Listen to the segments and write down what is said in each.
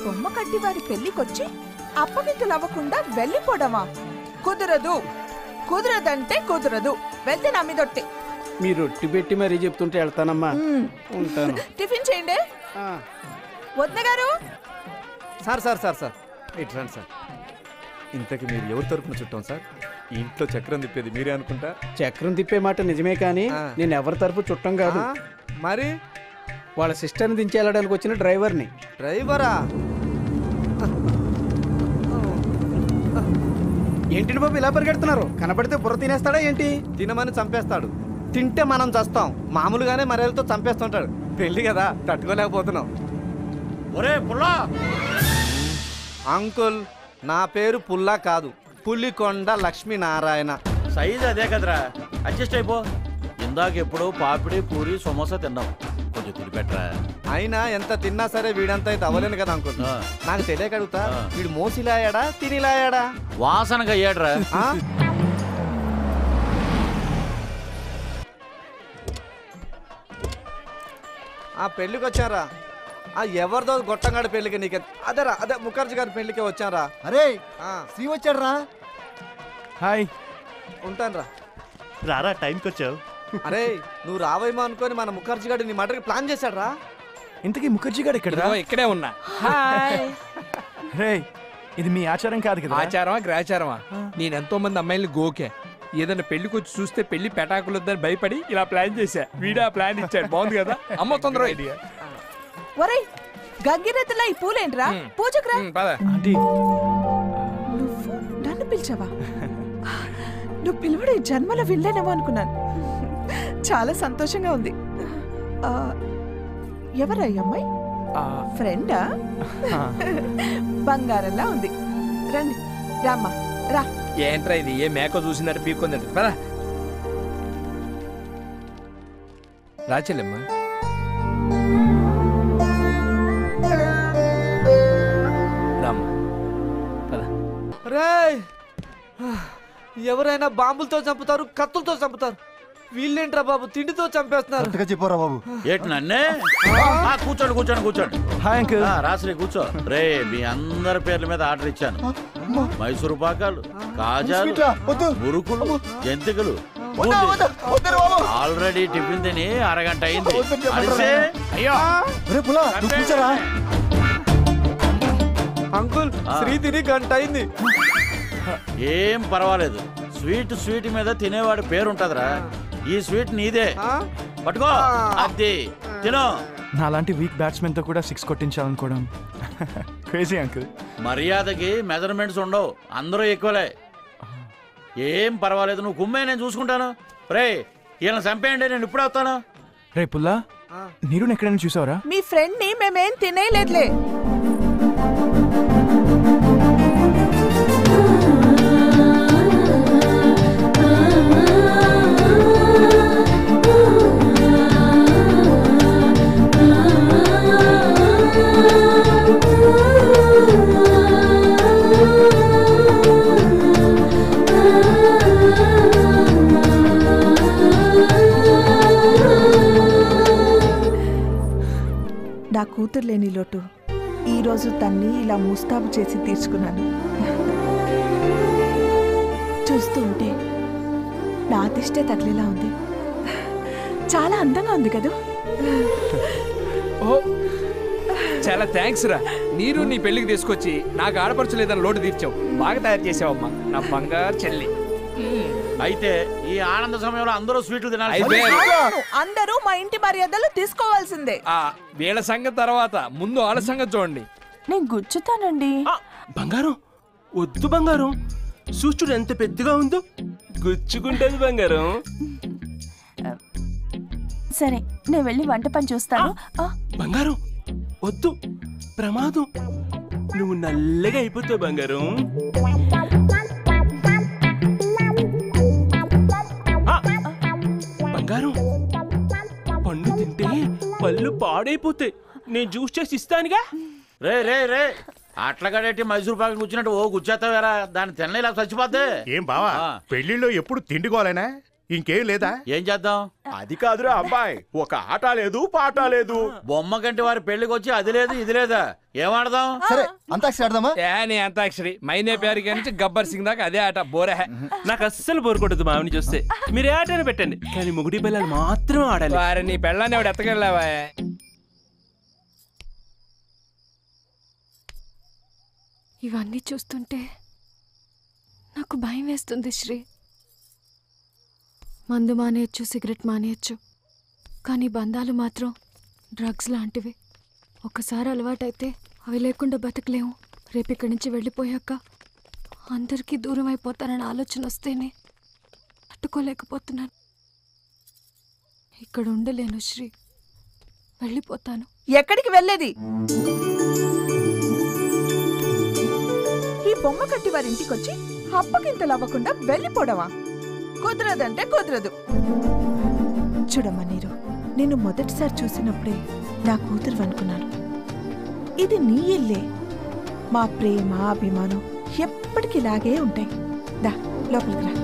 బొమ్మ కట్టి వారి పెళ్లికొచ్చి అప్పగింతలు అవ్వకుండా వెళ్ళిపోవడమా? కుదరదు. కుదరదంటే కుదరదు. వెళ్తే నా మీదొట్టి. మీరు రొట్టి పెట్టి మరీ చెప్తుంటే వెళ్తానమ్మా. ఉంటాను. టిఫిన్ చేయండి. వద్ద గారు. సార్ సార్ సార్ సార్ ఇట్రండి సార్. ఇంతకి మీరు ఎవరి తరపున చుట్టాం సార్? ఇంట్లో చక్రం తిప్పేది మీరే అనుకుంటా. చక్రం తిప్పే మాట నిజమే కానీ నేను ఎవరి తరపు చుట్టం కాదు. మరి వాళ్ళ సిస్టర్ని దించేళ్ళడానికి వచ్చిన డ్రైవర్ని. డ్రైవరా? ఏంటి బాబు ఇలా పరిగెడుతున్నారు? కనపడితే బుర్ర తినేస్తాడా ఏంటి? తినమని చంపేస్తాడు, తింటే మనం చస్తాం. మామూలుగానే మర్యాదలతో చంపేస్తుంటాడు. పెళ్లి కదా తట్టుకోలేకపోతున్నాం. ఒరే పుల్లా! అంకుల్ నా పేరు పుల్లా కాదు, పులికొండ లక్ష్మీనారాయణ. సైజ్ అదే కదరా, అడ్జస్ట్ అయిపో. ఇందాక ఎప్పుడు పాపిడి పూరి సమోసా తిన్నాం, కొంచెం తినిపెట్టరా. అయినా ఎంత తిన్నా సరే వీడంతా అయితే అవ్వలేను కదా అంకుల్. నాకు తెలియక అడుగుతా, వీడు మోసిలాయాడా తినిలాయాడా? వాసనగా అయ్యాడ్రా. ఆ పెళ్లికి వచ్చారా? ఆ ఎవరిదో గొట్టంగాడి పెళ్లికి నీకే అదేరా, అదే ముఖర్జీ గారి పెళ్లికి వచ్చారా? అరే శ్రీ వచ్చాడు రా. హాయ్, ఉంటాను రా. రారా టైంకి వచ్చావు. అరే నువ్వు రావేమో అనుకొని మన ముఖర్జీ గారు నీ మటర్కి ప్లాన్ చేశాడు రా. ఇంతకీ ముఖర్జీ గారు ఇక్కడ? ఇక్కడే ఉన్నా. రే ఇది మీ ఆచారం కాదు కదా. ఆచారమా గ్రాచారమా? నేనెంతో మంది అమ్మాయిల్ని గోకే ఏదైనా పెళ్లికి వచ్చి చూస్తే పెళ్లి పెటాకులొద్దని భయపడి ఇలా ప్లాన్ చేశా. వీడా ప్లాన్ ఇచ్చాడు. బాగుంది కదా అమ్మ? తొందర ఐడియా. ఒరేయ్ గంగిరెద్దులా ఈ పూలేంట్రా? పూజకు రా. ఆంటీ నువ్వు నన్ను పిలిచావా? నువ్వు పిలవడు ఈ జన్మలో వెళ్ళానేమో అనుకున్నాను. చాలా సంతోషంగా ఉంది. ఎవరా ఈ అమ్మాయి? ఫ్రెండా? బంగారంలా ఉంది. రండి రామ్మా రా. ఏంట్రా ఇది? ఏ మేక చూసిందంటే పీక్కుంది పదా రాచెల్లమ్మా. ఎవరైనా బాంబులతో చంపుతారు, కత్తులతో చంపుతారు. వీళ్ళేంట్రా బాబు తిండితో చంపేస్తున్నారు. చెప్పారా బాబు? ఏంటి నన్నే? కూర్చోండి కూర్చోండి కూర్చోండి. Hi uncle. రాశ్రీ కూర్చో. రే మీ అందరి పేర్ల మీద ఆర్డర్ ఇచ్చాను. మైసూరు పాకాలు, కాజాలు, మురుకులు, జంతికలు. ఆల్రెడీ టిఫిన్ తిని అరగంట అయింది. అంకుల్ శ్రీ తిని గంట అయింది. ఏం పర్వాలేదు, స్వీట్ స్వీట్ మీద తినేవాడి పేరు ఉంటదిరా. ఈ స్వీట్ నీదే, పట్టుకో. అది తిను. నాలాంటి వీక్ బ్యాట్స్మెన్ తో కూడా 6 కొట్టించాలనుకోవడం క్రేజీ అంకుల్. మర్యాదకి మెజర్మెంట్స్ ఉండవు, అందరూ ఈక్వలే. ఏం పర్వాలేదు, నువ్వు కుమ్మే, నేను చూసుకుంటాను. రే ఈయన చంపేయండి, నేను ఇప్పుడే వస్తాను. రే పుల్లా, నీరు ఎక్కడైనా చూసావరా? మీ ఫ్రెండ్ ని మేమేం తినేయలేదులే. నా కూతురు లేని లోటు ఈరోజు తన్ని ఇలా ముస్తాబు చేసి తీర్చుకున్నాను. చూస్తూ ఉంటే నా దిష్టే తగిలేలా ఉంది. చాలా అందంగా ఉంది కదా. ఓ చాలా థ్యాంక్స్ రా. నీరు నీ పెళ్లికి తీసుకొచ్చి నాకు ఆడపరచలేదని లోటు తీర్చావు. బాగా తయారు చేసావమ్మా నా బంగారు చెల్లి. అయితే ఈ ఆనంద సమయంలో అందరూ స్వీట్లు తినాలి. అందరూ మా ఇంటి మర్యాదలు తీసుకోవాల్సిందే. వీళ్ళ సంగతి తర్వాత, ముందు వాళ్ళ సంగతి చూడండి. నేను గుచ్చుతానండి. బంగారం వద్దు, బంగారం చూచుడు ఎంత పెద్దగా ఉందో, గుచ్చుకుంటది బంగారం. సరే నేను వెళ్ళి వంట పని చూస్తాను. బంగారం వద్దు, ప్రమాదం. నువ్వు నల్లగా అయిపోతావు బంగారం. బంగారం పండు తింటే పళ్ళు పాడైపోతాయి. నేను జ్యూస్ చేసి ఇస్తానుగా. రే రే రే అట్లా కడేటి మైసూరు పాకు కూర్చున్నట్టు ఓ గుచ్చేస్తావేరా, దాన్ని తినలే ఇలా చచ్చిపోద్ది. ఏం బావా పెళ్లిలో ఎప్పుడు తిండికోలేనా? ఇంకేం లేదా? ఏం చేద్దాం? అది కాదురా అబ్బాయి, ఒక ఆట లేదు పాట లేదు. బొమ్మ కంటి వారి పెళ్లికి వచ్చి అది లేదు ఇది లేదా, ఏమాడదాం? సరే అంతాక్షరి ఆడదామా? నీ అంతాక్షరి మైనే పేరు నుంచి గబ్బర్ సింగ్ దాకా అదే ఆట. బోరే. నాకు అస్సలు బోర్ కొట్టదు మావిని చూస్తే. మీరు ఏ ఆటైనా పెట్టండి, కానీ ముగుడి పిల్లలు మాత్రం ఆడాలి. వారి నీ పెళ్ళాన్ని ఎవడు ఎత్తకెళ్ళావా? ఇవన్నీ చూస్తుంటే నాకు భయం వేస్తుంది శ్రీ. మందు మానేయచ్చు, సిగరెట్ మానేయచ్చు, కానీ బంధాలు మాత్రం డ్రగ్స్ లాంటివి. ఒక్కసారి అలవాటైతే అవి లేకుండా బతకలేము. రేపు ఇక్కడి నుంచి వెళ్ళిపోయాక అందరికీ దూరం అయిపోతానని ఆలోచన వస్తేనే తట్టుకోలేకపోతున్నాను. ఇక్కడ ఉండలేను శ్రీ, వెళ్ళిపోతాను. ఎక్కడికి వెళ్ళేది? ఈ బొమ్మ కట్టి వారి ఇంటికొచ్చి అప్పగింతలు అవ్వకుండా వెళ్ళిపోవడమా? కుదరదంటే కుదరదు. చూడమ్మా నీరు, నేను మొదటిసారి చూసినప్పుడే నా కూతురు అనుకున్నాను. ఇది నీ ఇల్లే. మా ప్రేమ అభిమానం ఎప్పటికీ ఇలాగే ఉంటాయి. దా లోపలికి రా.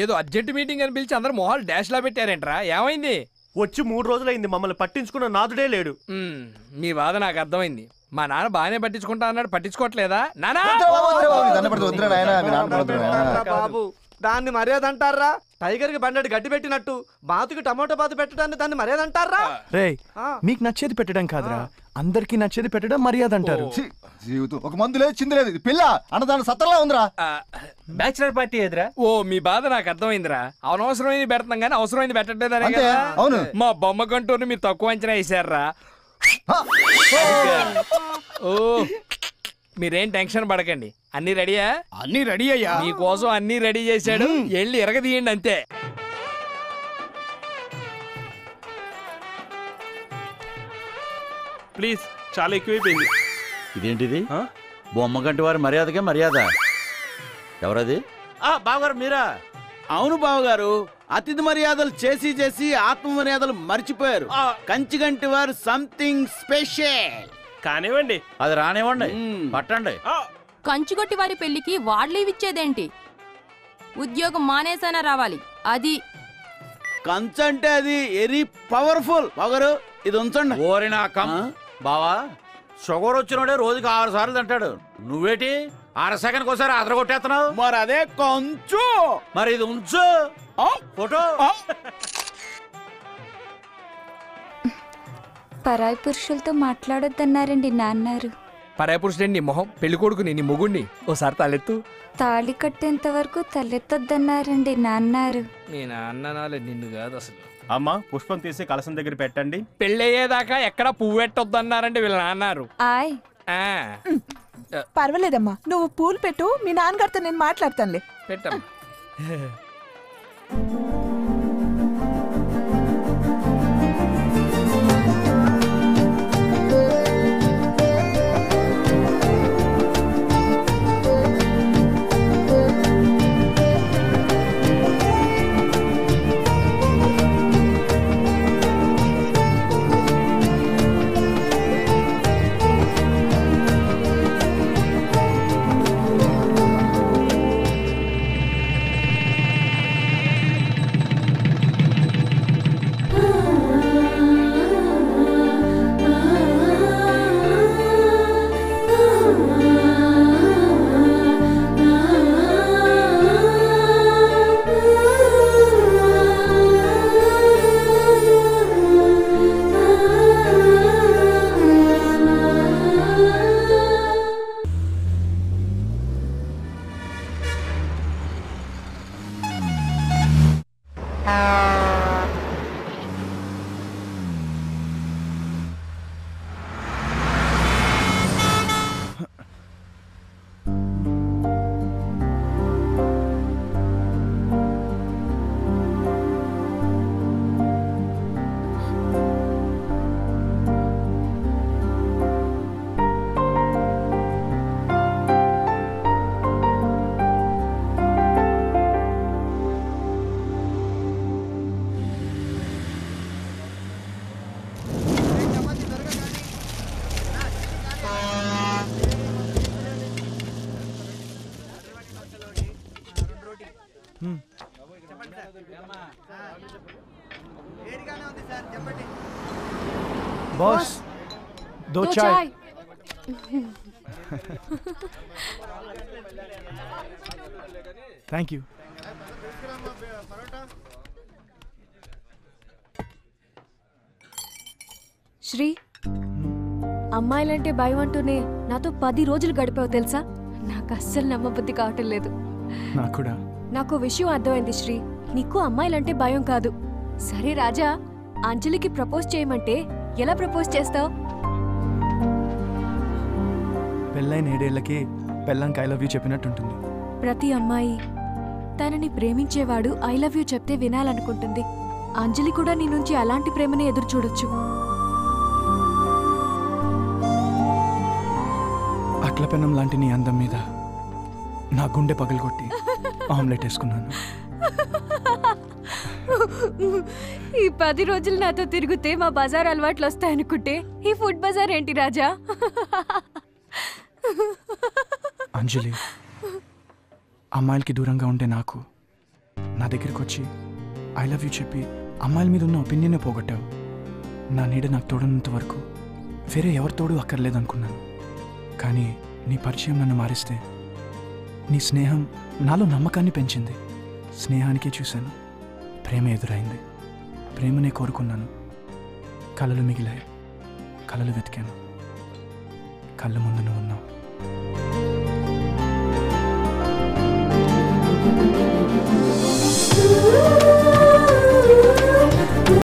ఏదో అర్జెంట్ మీటింగ్ అని పిలిచి అందరు మొహాలు డాష్ లా పెట్టారేంట్రా? ఏమైంది? వచ్చి 3 రోజులైంది, మమ్మల్ని పట్టించుకున్న నాదుడే లేడు. మీ బాధ నాకు అర్థమైంది. మా నాన్న బాగానే పట్టించుకుంటా అన్నాడు, పట్టించుకోవట్లేదా? నానా బాబు, దాన్ని మర్యాద అంటారా? టైగర్ కి బండెడు గడ్డి పెట్టినట్టు బాతుకి టమాటో బాతు పెట్టడాన్ని దాన్ని మర్యాద అంటారా? రే, మీకు నచ్చేది పెట్టడం కాదురా, అందరికి నచ్చేది పెట్టడం మర్యాద అంటారు. జీవితం ఒక మందు లేదు, చింది లేదు. పిల్ల అన్నదాని సత్తలా ఉందిరా. బ్యాచులర్ పార్టీ ఎదురా. ఓ, మీ బాధ నాకు అర్థమైందిరా. అనవసరమైంది పెడతాం కానీ అవసరమైంది పెట్టట్లేదనే అంతే, కదా. అవును. మా బొమ్మ కంటూరు మీరు తక్కువ అంచనా వేసారా? ఓ, మీరేం టెన్షన్ పడకండి. అన్ని రెడీయా? అన్ని రెడీ అయ్యా. మీకోసం అన్ని రెడీ చేశాడు. వెళ్ళి ఎరగదీయండి అంతే. ప్లీజ్, చాలా ఎక్కువైపోయింది. ఇదేంటిది? బొమ్మ కంటి వారి మర్యాదకే మర్యాద. ఎవరది? బావగారు మీరా? అవును బావగారు, అతిథి మర్యాదలు చేసి చేసి ఆత్మ మర్యాదలు మర్చిపోయారు. కంచిగంటి వారు సంథింగ్ స్పెషల్. కానివ్వండి. అది రానివ్వండి, పట్టండి. కంచుగొట్టి వారి పెళ్లికి వాడ్లీవిచ్చేదేంటి? ఉద్యోగం మానేసైనా రావాలి. అది కంచంటే అది ఎరీ పవర్ఫుల్. బావగారు ఇది ఉంచండి. ఓరినా బావా, షుగర్ వచ్చినోడే రోజుకి 6 సార్లు తింటాడు. నువ్వేటి 6 సెకండ్కి ఒకసారి అదరగొట్టేస్తున్నావు? మరి అదే కంచు. మరి ఇది ఉంచు. ఫోటో. పరాయి పురుషులతో మాట్లాడొద్దన్నారండి నాన్నారు. పరాయి పురుషుడండి మొహం, పెళ్లి కొడుకుని నీ మొగుణ్ణి. ఓసారి తలెత్తు. తాళి కట్టేంత వరకు తలెత్తొద్దన్నారండి నాన్నారు. మీ నాన్న నాలే, నిన్ను కాదు అసలు. అమ్మా, పుష్పం తీసి కలసం దగ్గర పెట్టండి. పెళ్ళయ్యేదాకా ఎక్కడ పువ్వు పెట్టొద్దన్నారండి వీళ్ళు నాన్నారు. ఆయ్ పర్వాలేదమ్మా, నువ్వు పూలు పెట్టు. మీ నాన్నగారితో నేను మాట్లాడతానులే. పెట్టమ్మా. బాస్ దో చాయ్. Thank you. శ్రీ, అమ్మాయిలంటే భయం అంటూనే నాతో 10 రోజులు గడిపావు తెలుసా? నాకు అస్సలు నమ్మబుద్ధి కావటం లేదు. నాకు కూడా. నాకు విషయం అర్థమైంది శ్రీ, నీకు అమ్మాయిలంటే భయం కాదు. సరే రాజా, అంజలికి ప్రపోజ్ చేయమంటే ఎలా ప్రపోజ్ చేస్తావు? పెళ్ళైన 7 ఏళ్లకి పెళ్ళంకి ఐ లవ్ యూ చెప్పినట్టుంటుంది. ప్రతి అమ్మాయి తనని ప్రేమించేవాడు ఐ లవ్ యూ చెప్తే వినాలనుకుంటుంది. అంజలి కూడా నీ నుంచి అలాంటి ప్రేమనే ఎదురు చూడొచ్చు. అట్ల పెన్నం లాంటి నీ అందం మీద నా గుండె పగలగొట్టి ఆమ్లెట్ వేసుకున్నాను. ఈ 10 రోజులు నాతో తిరిగితే మా బజార్ అలవాట్లు వస్తాయనుకుంటే ఈ ఫుడ్ బజార్ ఏంటి రాజా? అంజలి, అమ్మాయిలకి దూరంగా ఉంటే నాకు నా దగ్గరికి వచ్చి ఐ లవ్ యూ చెప్పి అమ్మాయిల మీద ఉన్న ఒపీనియనే పోగొట్టావు. నా నీడ నాకు తోడనంత వరకు వేరే ఎవరి తోడు అక్కర్లేదనుకున్నాను. కానీ నీ పరిచయం నన్ను మారిస్తే, నీ స్నేహం నాలో నమ్మకాన్ని పెంచింది. స్నేహానికే చూశాను, ప్రేమ ఎదురైంది. ప్రేమనే కోరుకున్నాను. కలలు మిగిలాయి, కలలు వెతికాను. కళ్ళ ముందు నువ్వు ఉన్నావు. Ooh.